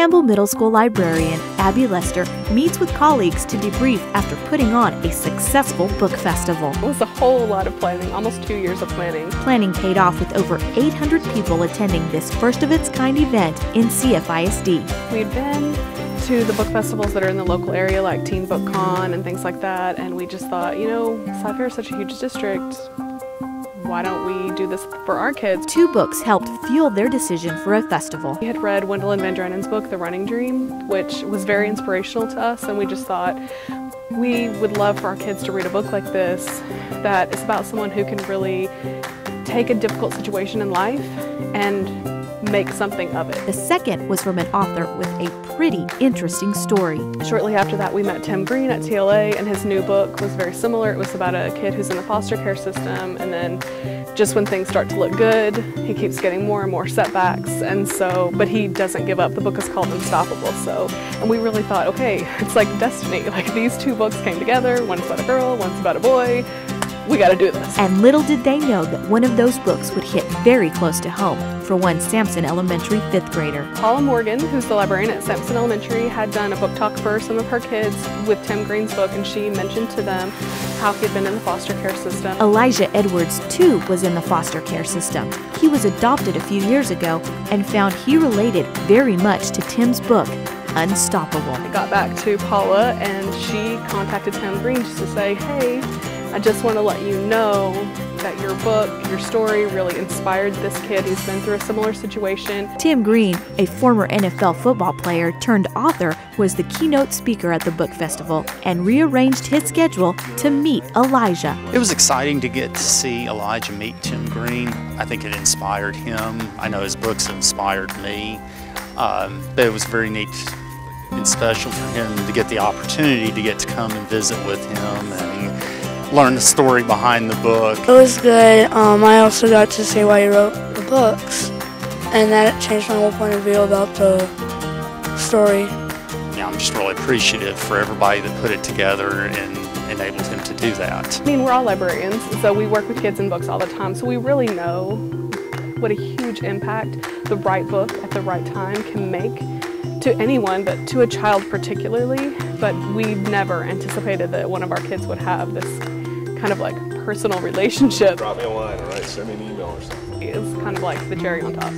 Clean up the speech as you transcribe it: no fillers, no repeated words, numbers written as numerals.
Campbell Middle School librarian Abby Lester meets with colleagues to debrief after putting on a successful book festival. It was a whole lot of planning, almost 2 years of planning. Planning paid off with over 800 people attending this first-of-its-kind event in CFISD. We'd been to the book festivals that are in the local area, like Teen Book Con and things like that, and we just thought, you know, Cypress is such a huge district. Why don't we do this for our kids? 2 books helped fuel their decision for a festival. We had read Wendell Van Drenen's book, The Running Dream, which was very inspirational to us, and we just thought we would love for our kids to read a book like this that is about someone who can really take a difficult situation in life and make something of it. The second was from an author with a pretty interesting story. Shortly after that, we met Tim Green at TLA, and his new book was very similar. It was about a kid who's in the foster care system, and then just when things start to look good, he keeps getting more and more setbacks, and so, but he doesn't give up. The book is called Unstoppable, and we really thought, okay, it's like destiny. Like, these 2 books came together, one's about a girl, one's about a boy. We gotta do this. And little did they know that one of those books would hit very close to home for one Sampson Elementary 5th grader. Paula Morgan, who's the librarian at Sampson Elementary, had done a book talk for some of her kids with Tim Green's book, and she mentioned to them how he had been in the foster care system. Elijah Edwards, too, was in the foster care system. He was adopted a few years ago and found he related very much to Tim's book, Unstoppable. I got back to Paula, and she contacted Tim Green just to say, hey, I just want to let you know that your book, your story really inspired this kid who's been through a similar situation. Tim Green, a former NFL football player turned author, was the keynote speaker at the book festival and rearranged his schedule to meet Elijah. It was exciting to get to see Elijah meet Tim Green. I think it inspired him. I know his books inspired me. But it was very neat and special for him to get the opportunity to get to come and visit with him and learn the story behind the book. It was good. I also got to see why he wrote the books, and that changed my whole point of view about the story. Yeah, I'm just really appreciative for everybody that put it together and enabled him to do that. I mean, we're all librarians, so we work with kids in books all the time, so we really know what a huge impact the right book at the right time can make to anyone, but to a child particularly. But we never anticipated that one of our kids would have this kind of like personal relationship. Drop me a line, all right? Send me an email or something. It's kind of like the cherry on top.